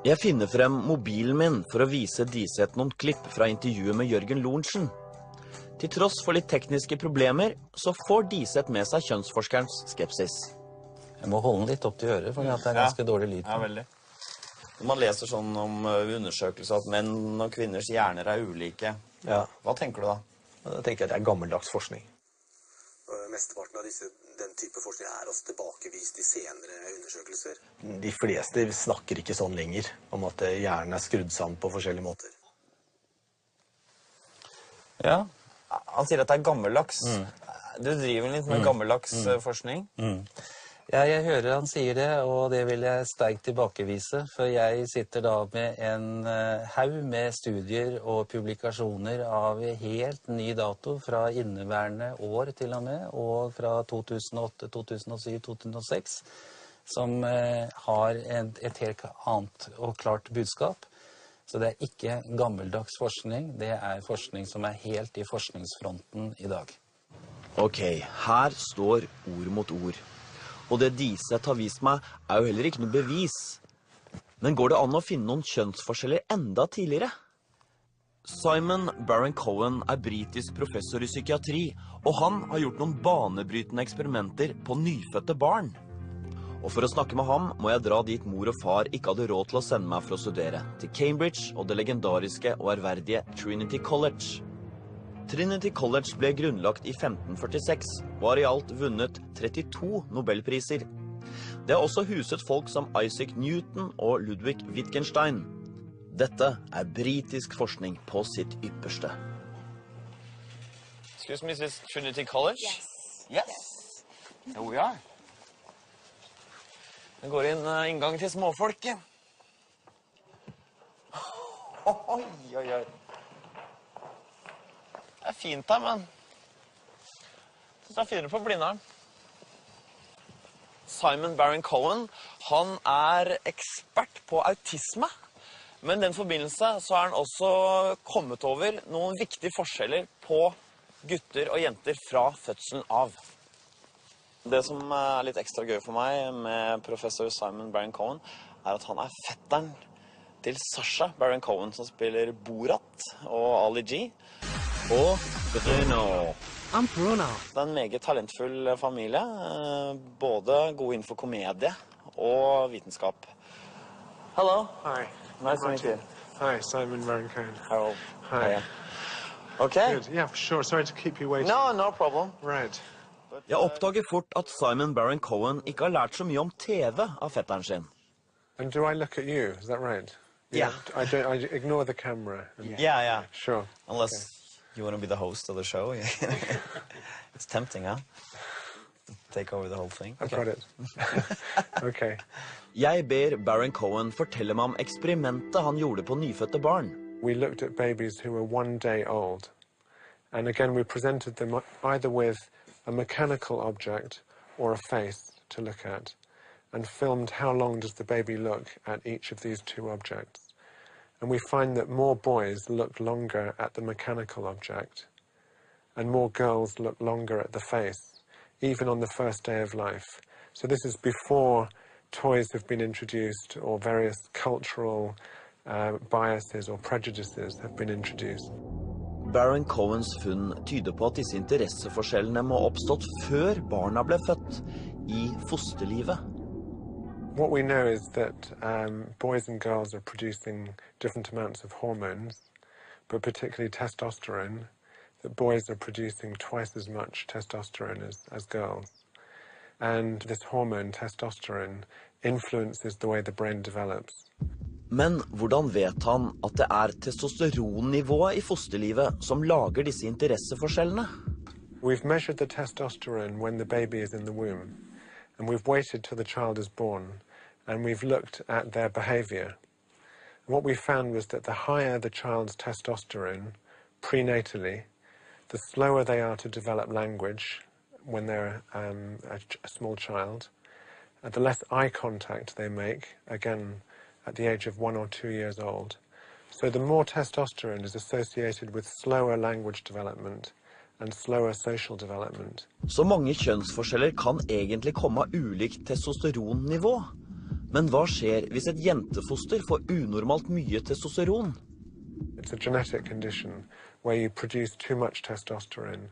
Jeg finner frem mobilen min for å vise Diseth noen klipp fra intervjuet med Jørgen Lorentzen. Til tross for litt tekniske problemer, så får Diseth med seg kjønnsforskerens skepsis. Jeg må holde den litt opp til øret, for det er ganske dårlig lyd. Ja, veldig. Når man leser sånn om undersøkelser at menn og kvinners hjerner er ulike, hva tenker du da? Da tenker jeg at det er gammeldags forskning. Mesteparten av den type forskning er også tilbakevist i senere undersøkelser. De fleste snakker ikke sånn lenger, om at hjernen er skrudd sammen på forskjellige måter. Ja, han sier at det er gammeldags. Du driver litt med gammeldags forskning. Ja, jeg hører han sier det, og det vil jeg sterkt tilbakevise, for jeg sitter da med en haug med studier og publikasjoner av helt ny dato fra inneværende år til og med, og fra 2008, 2007, 2006, som har et helt annet og klart budskap. Så det er ikke gammeldags forskning, det er forskning som er helt i forskningsfronten i dag. Ok, her står ord mot ord. Og det Diseth har vist meg er jo heller ikke noe bevis. Men går det an å finne noen kjønnsforskjeller enda tidligere? Simon Baron-Cohen er britisk professor i psykiatri, og han har gjort noen banebrytende eksperimenter på nyfødte barn. Og for å snakke med ham må jeg dra dit mor og far ikke hadde råd til å sende meg for å studere, til Cambridge og det legendariske og ærverdige Trinity College. Trinity College ble grunnlagt i 1546 og har i alt vunnet 32 Nobelpriser. Det har også huset folk som Isaac Newton og Ludwig Wittgenstein. Dette er britisk forskning på sitt ypperste. Excuse me, is this Trinity College? Yes. Here we are. Det går inn inngang til småfolket. Oi, oi, oi. Det er fint da, men jeg synes det er finere på Blindern. Simon Baron-Cohen, han er ekspert på autisme. Men i den forbindelse så er han også kommet over noen viktige forskjeller på gutter og jenter fra fødselen av. Det som er litt ekstra gøy for meg med professor Simon Baron-Cohen, er at han er fetteren til Sasha Baron-Cohen, som spiller Borat og Ali G. Og Bruno. I'm Bruno. Det er en meget talentfull familie, både god innenfor komedie og vitenskap. Hello. Hi. Nice to meet you. Hi, Simon Baron-Cohen. Harold. Hi. Okay. Good. Yeah, sure. Sorry to keep you waiting. No problem. Right. Jeg oppdager fort at Simon Baron-Cohen ikke har lært så mye om TV av fetteren sin. And do I look at you? Is that right? Yeah. I ignore the camera. Yeah. Sure. Unless you want to be the host of the show. It's tempting, huh? Take over the whole thing. I've got it. Okay. Jeg ber Baron-Cohen fortelle meg om eksperimentet han gjorde på nyfødte barn. We looked at babies who were 1 day old. And again, we presented them either with a mechanical object or a face to look at, and filmed how long does the baby look at each of these two objects. And we find that more boys look longer at the mechanical object, and more girls look longer at the face, even on the first day of life. So this is before toys have been introduced, or various cultural biases or prejudices have been introduced. Baron-Cohens funn tyder på at disse interesseforskjellene må ha oppstått før barna ble født, i fosterlivet. What we know is that boys and girls are producing different amounts of hormones, but particularly testosterone, that boys are producing twice as much testosterone as girls. And this hormone, testosterone, influences the way the brain develops. Men hvordan vet han at det er testosteronnivået i fosterlivet som lager disse interesseforskjellene? We've measured the testosterone when the baby is in the womb, and we've waited till the child is born, and we've looked at their behavior. What we found was that the higher the child's testosterone prenatally, the slower they are to develop language when they're a small child, the less eye contact they make, again, at the age of 1 or 2 years old. So the more testosterone is associated with slower language development and slower social development. Så mange kjønnsforskjeller kan egentlig komme av ulikt testosteronnivå. Men hva skjer hvis et jentefoster får unormalt mye testosteron? It's a genetic condition where you produce too much testosterone.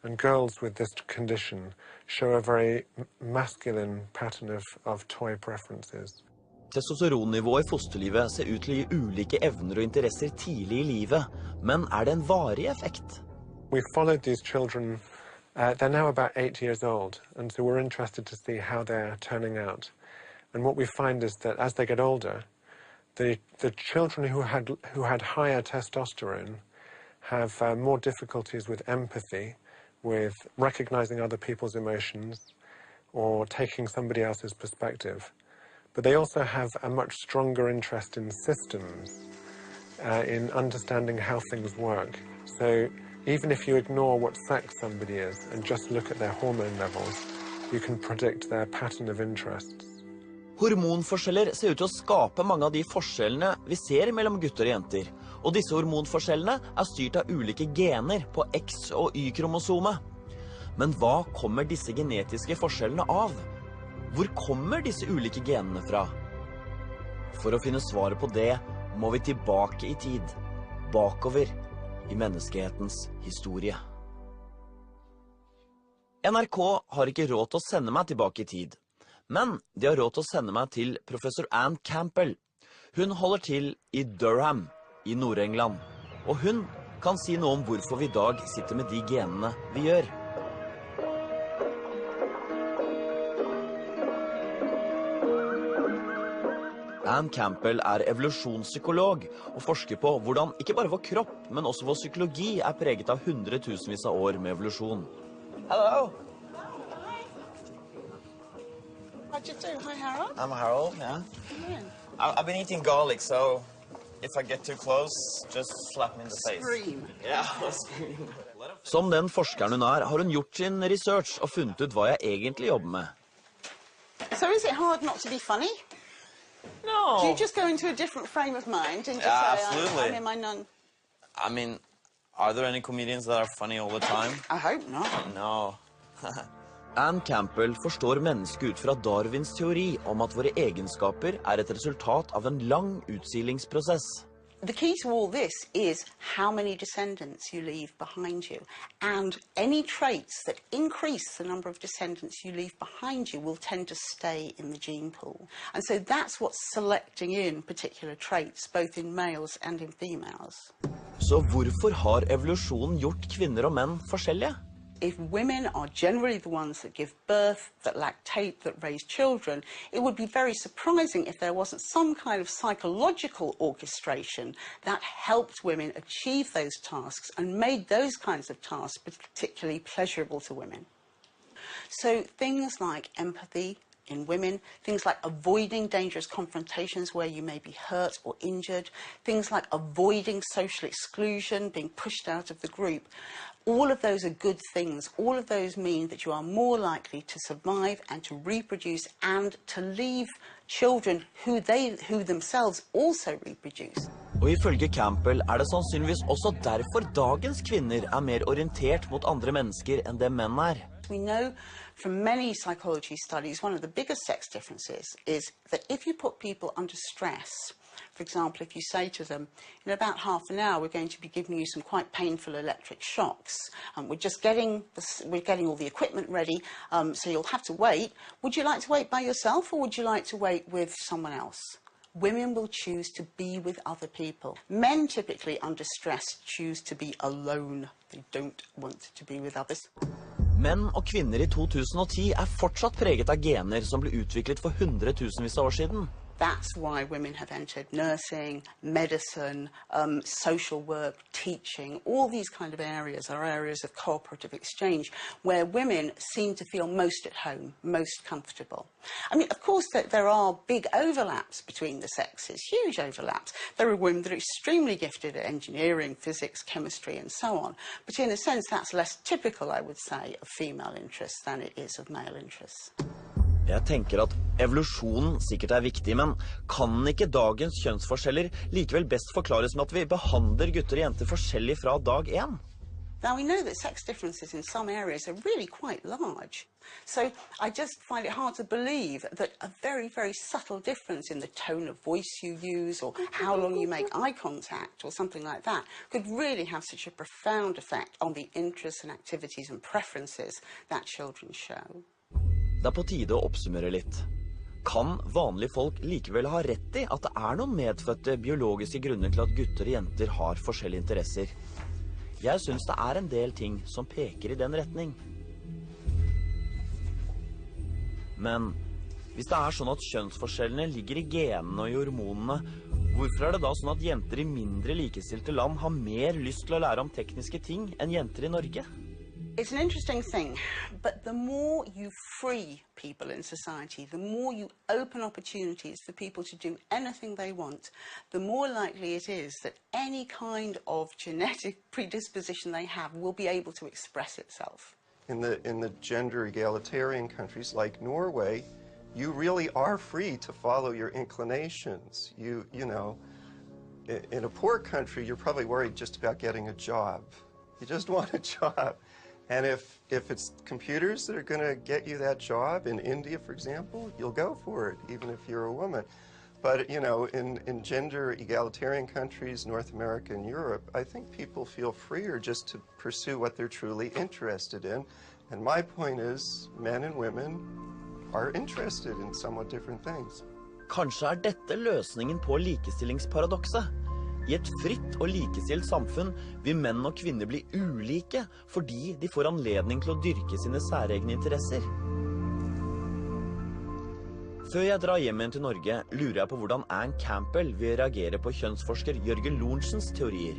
And girls with this condition show a very masculine pattern of toy preferences. Testosteronnivået I fosterlivet ser ut til å gi ulike evner og interesser tidlig I livet, men det en varig effekt? We followed these children, they're now about 8 years old, and so we're interested to see how they're turning out. And what we find is that as they get older, the children who had higher testosterone have more difficulties with empathy, with recognizing other people's emotions, or taking somebody else's perspective. But they also have a much stronger interest in systems, in understanding how things work. So even if you ignore what sex somebody is and just look at their hormone levels, you can predict their pattern of interests. Hormonforskjeller ser ut til å skape mange av de forskjellene vi ser mellom gutter og jenter. Og disse hormonforskjellene styrt av ulike gener på X- og Y-kromosomet. Men hva kommer disse genetiske forskjellene av? Hvor kommer disse ulike genene fra? For å finne svaret på det må vi tilbake I tid, bakover I menneskehetens historie. NRK har ikke råd til å sende meg tilbake I tid. Men de har råd til å sende meg til professor Anne Campbell. Hun holder til I Durham, I Nord-England. Og hun kan si noe om hvorfor vi I dag sitter med de genene vi gjør. Anne Campbell evolusjonspsykolog og forsker på hvordan ikke bare vår kropp, men også vår psykologi preget av hundretusenvis av år med evolusjon. Hello! How'd you do? Hi, Harold. I'm Harold, yeah. I've been eating garlic, so if I get too close, just slap me in the face. Scream. Yeah, I'll scream. Som den forskeren hun har hun gjort sin research og funnet ut hva jeg egentlig jobber med. So is it hard not to be funny? No. Do you just go into a different frame of mind and just absolutely. I'm in my nun? I mean, are there any comedians that are funny all the time? I hope not. No. Anne Campbell forstår mennesket ut fra Darwins teori om at våre egenskaper et resultat av en lang utsilingsprosess. The key to all this is how many descendants you leave behind you. And any traits that increase the number of descendants you leave behind you will tend to stay in the gene pool. And so that's what's selecting in particular traits, both in males and in females. Så hvorfor har evolusjonen gjort kvinner og menn forskjellige? If women are generally the ones that give birth, that lactate, that raise children, it would be very surprising if there wasn't some kind of psychological orchestration that helped women achieve those tasks and made those kinds of tasks particularly pleasurable to women. So things like empathy in women, things like avoiding dangerous confrontations where you may be hurt or injured, things like avoiding social exclusion, being pushed out of the group, all of those are good things. All of those mean that you are more likely to survive and to reproduce and to leave children who themselves also reproduce. Og ifølge Campbell det sannsynligvis også derfor dagens kvinner mer orientert mot andre mennesker enn det menn We know from many psychology studies, one of the biggest sex differences is that if you put people under stress, for example, if you say to them, in about half an hour, we're going to be giving you some quite painful electric shocks, and we're getting all the equipment ready, so you'll have to wait. Would you like to wait by yourself, or would you like to wait with someone else? Women will choose to be with other people. Men typically under stress choose to be alone. They don't want to be with others. Menn og kvinner I 2010 fortsatt preget av gener som ble utviklet for hundretusenvis av år siden. That's why women have entered nursing, medicine, social work, teaching. All these kind of areas are areas of cooperative exchange where women seem to feel most at home, most comfortable. I mean, of course, there are big overlaps between the sexes, huge overlaps. There are women that are extremely gifted at engineering, physics, chemistry, and so on. But in a sense, that's less typical, I would say, of female interests than it is of male interests. Jeg tenker at evolusjonen sikkert viktig, men kan ikke dagens kjønnsforskjeller likevel best forklares med at vi behandler gutter og jenter forskjellig fra dag 1? Now, we know that sex differences in some areas are really quite large. So I just find it hard to believe that a very, very subtle difference in the tone of voice you use or how long you make eye contact or something like that could really have such a profound effect on the interests and activities and preferences that children show. Det på tide å oppsummere litt. Kan vanlige folk likevel ha rett I at det noen medfødte biologiske grunner til at gutter og jenter har forskjellige interesser? Jeg synes det en del ting som peker I den retning. Men hvis det sånn at kjønnsforskjellene ligger I genene og I hormonene, hvorfor det da sånn at jenter I mindre likestilte land har mer lyst til å lære om tekniske ting enn jenter I Norge? It's an interesting thing, but the more you free people in society, the more you open opportunities for people to do anything they want, the more likely it is that any kind of genetic predisposition they have will be able to express itself. In the gender egalitarian countries like Norway, you really are free to follow your inclinations. You know, in a poor country, you're probably worried just about getting a job. You just want a job. And if it's computers that are going to get you that job in India, for example, you'll go for it, even if you're a woman. But, you know, in gender egalitarian countries, North America and Europe, I think people feel freer just to pursue what they're truly interested in. And my point is, men and women are interested in somewhat different things. Kanskje dette løsningen på likestillingsparadokset? I et fritt og likestilt samfunn vil menn og kvinner bli ulike fordi de får anledning til å dyrke sine særegne interesser. Før jeg drar hjem igjen til Norge, lurer jeg på hvordan Anne Campbell vil reagere på kjønnsforsker Jørgen Lorentzens teorier.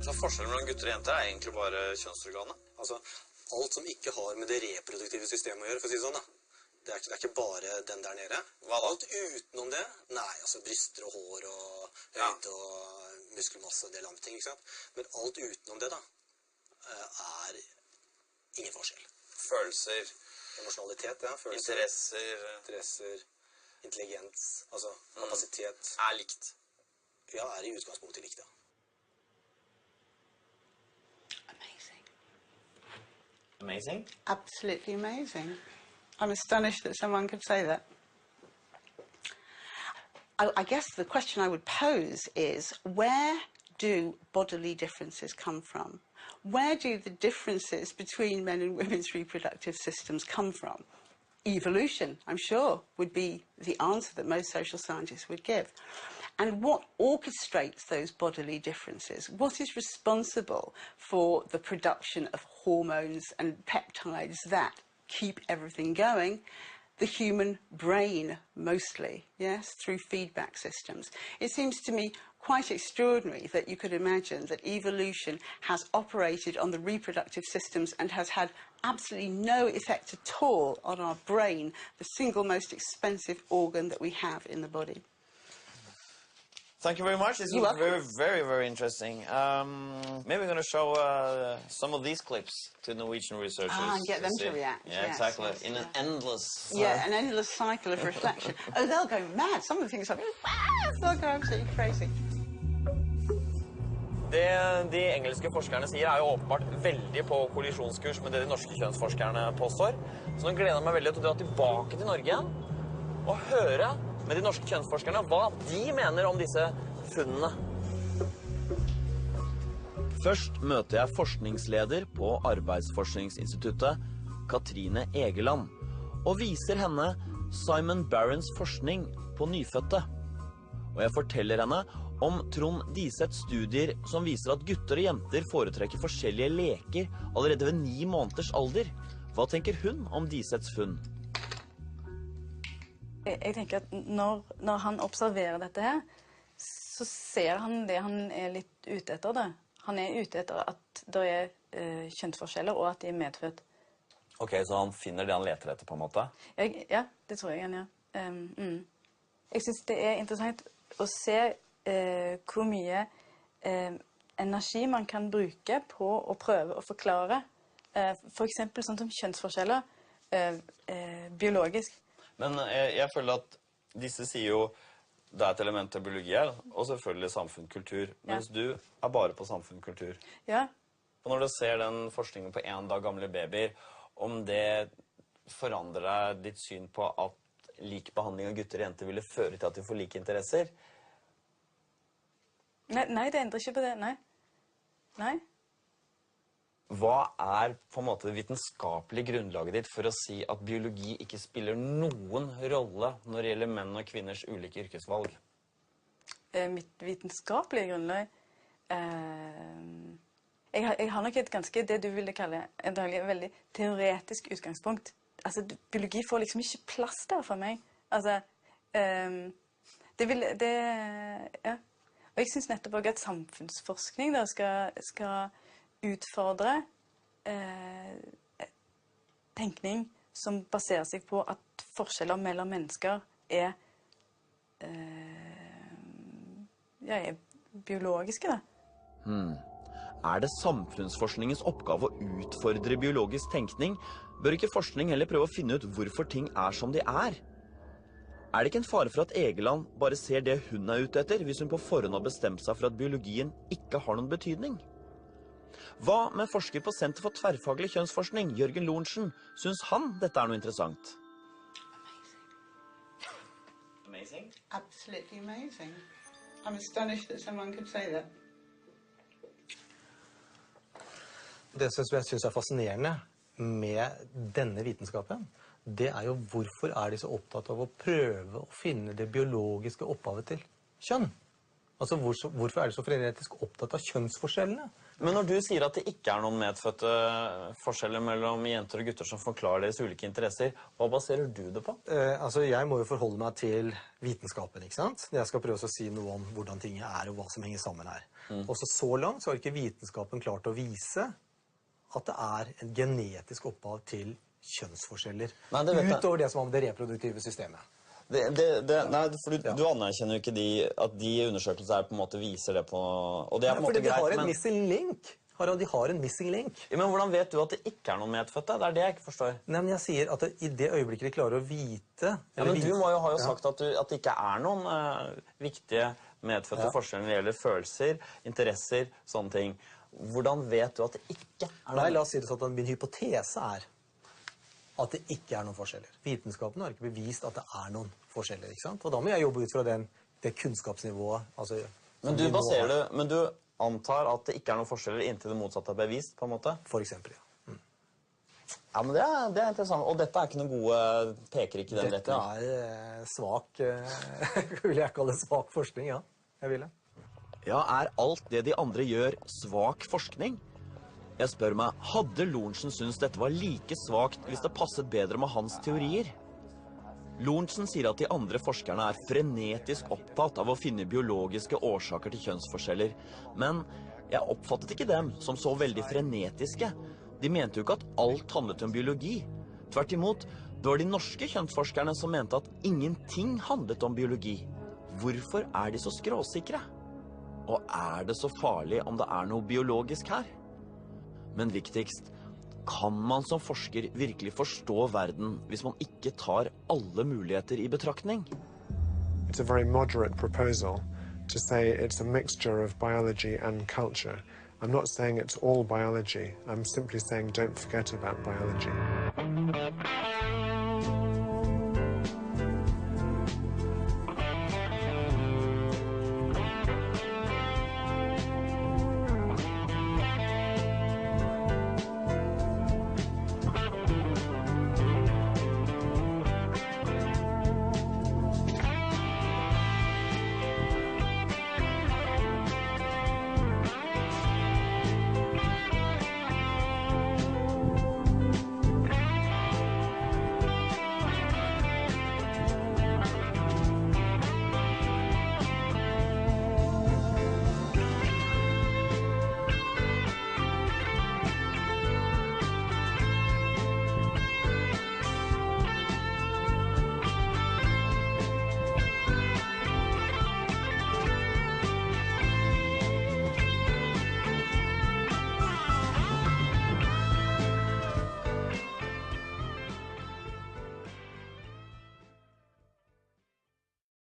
Så forskjellen mellom gutter og jenter egentlig bare kjønnsorganet. Altså, alt som ikke har med det reproduktive systemet å gjøre, for å si det sånn da. Det er ikke bare den der nede. Alt utenom det, nei, altså bryster og hår og høyde og muskelmasse og en del andre ting, ikke sant? Men alt utenom det da, ingen forskjell. Følelser. Emosjonalitet, ja. Følelser. Interesser. Intelligens, altså kapasitet. Likt. Ja, I utgangspunktet likt, ja. Amazing. Amazing? Absolutely amazing. I'm astonished that someone could say that. I guess the question I would pose is, where do bodily differences come from? Where do the differences between men and women's reproductive systems come from? Evolution, I'm sure, would be the answer that most social scientists would give. And what orchestrates those bodily differences? What is responsible for the production of hormones and peptides that keep everything going? The human brain, mostly, yes, through feedback systems. It seems to me quite extraordinary that you could imagine that evolution has operated on the reproductive systems and has had absolutely no effect at all on our brain, the single most expensive organ that we have in the body. Thank you very much. This was very, very, very interesting. Maybe we're going to show some of these clips to Norwegian researchers. And get them to react. Yeah, yes, exactly. Yes, in an endless... an endless cycle of reflection. Oh, they'll go mad. Some of the things are they'll go absolutely crazy. Det de engelske forskerne sier jo åpenbart veldig på kollisjonskurs med det de norske kjønnsforskerne påstår. Så nå gleder jeg meg veldig til å dra tilbake til Norge igjen og høre med de norske kjønnsforskerne hva de mener om disse funnene. Først møter jeg forskningsleder på Arbeidsforskningsinstituttet, Katrine Egeland, og viser henne Simon Barrons forskning på nyfødte. Og jeg forteller henne om Trond Disets studier som viser at gutter og jenter foretrekker forskjellige leker allerede ved 9 måneders alder. Hva tenker hun om Disets funn? Jeg tenker at når han observerer dette her, så ser han det han litt ute etter det. Han ute etter at det kjønnsforskjeller og at de medfødt. Ok, så han finner det han leter etter på en måte? Ja, det tror jeg han gjør. Jeg synes det interessant å se hvor mye energi man kan bruke på å prøve å forklare for eksempel sånn som kjønnsforskjeller biologisk. Men jeg føler at disse sier jo det et element av biologi her, og selvfølgelig samfunnskultur, mens du bare på samfunnskultur. Ja, Og når du ser den forskningen på 1 dag gamle babyer, om det forandrer deg ditt syn på at lik behandling av gutter og jenter ville føre til at de får like interesser? Nei, det endrer ikke på det, nei. Nei. Hva på en måte det vitenskapelige grunnlaget ditt for å si at biologi ikke spiller noen rolle når det gjelder menn og kvinners ulike yrkesvalg? Mitt vitenskapelige grunnlag? Jeg har nok et ganske, det du ville kalle, et veldig teoretisk utgangspunkt. Altså, biologi får liksom ikke plass der for meg. Altså, ja. Og jeg synes nettopp også at samfunnsforskning da skal utfordre tenkning som baserer seg på at forskjeller mellom mennesker er biologiske da. Er det samfunnsforskningens oppgave å utfordre biologisk tenkning, bør ikke forskning heller prøve å finne ut hvorfor ting er som de er? Er det ikke en fare for at Egeland bare ser det hun er ute etter, hvis hun på forhånd har bestemt seg for at biologien ikke har noen betydning? Hva med forsker på Senter for tverrfaglig kjønnsforskning, Jørgen Lorentzen? Synes han dette er noe interessant? Amazing? Absolutely amazing. I'm astonished that someone could say that. Det som jeg synes er fascinerende med denne vitenskapen, det er jo hvorfor er de så opptatt av å prøve å finne det biologiske opphavet til kjønn? Altså hvorfor er de så frenetisk opptatt av kjønnsforskjellene? Men når du sier at det ikke er noen medfødte forskjeller mellom jenter og gutter som forklarer deres ulike interesser, hva baserer du det på? Altså jeg må jo forholde meg til vitenskapen, ikke sant? Jeg skal prøve å si noe om hvordan ting er og hva som henger sammen her. Og så langt så har ikke vitenskapen klart å vise at det er en genetisk opphav til kjønnsforskjeller. Utover det som har med det reproduktive systemet. Nei, for du anerkjenner jo ikke at de undersøkelsene på en måte viser det på... Og det på en måte greit, men... Fordi de har en missing link. De har en missing link. Ja, men hvordan vet du at det ikke er noen medfødte? Det er det jeg ikke forstår. Nei, men jeg sier at i det øyeblikket de klarer å vite... Ja, men du har jo sagt at det ikke er noen viktige medfødte forskjeller når det gjelder følelser, interesser, sånne ting. Hvordan vet du at det ikke er noen? Nei, la oss si det sånn at min hypotese er at det ikke er noen forskjeller. Vitenskapen har ikke bevist at det er noen forskjeller, ikke sant? Og da må jeg jobbe ut fra det kunnskapsnivået. Altså, men du antar at det ikke er noen forskjeller inntil det motsatte er bevist, på en måte? For eksempel, ja. Ja, men det er interessant. Og dette er ikke noen gode peker ikke i den retning. Dette er svak, vil jeg kalle det svak forskning, ja. Jeg vil det. Ja, er alt det de andre gjør svak forskning? Jeg spør meg, hadde Lorentzen syntes dette var like svakt hvis det passet bedre med hans teorier? Lorentzen sier at de andre forskerne er frenetisk opptatt av å finne biologiske årsaker til kjønnsforskjeller, men jeg oppfattet ikke dem som så veldig frenetiske. De mente jo ikke at alt handlet om biologi. Tvert imot, det var de norske kjønnsforskerne som mente at ingenting handlet om biologi. Hvorfor er de så skråsikre? Og er det så farlig om det er noe biologisk her? Men viktigst, kan man som forsker virkelig forstå verden hvis man ikke tar alle muligheter i betraktning? It's a very moderate proposal to say it's a mixture of biology and culture. I'm not saying it's all biology. I'm simply saying don't forget about biology.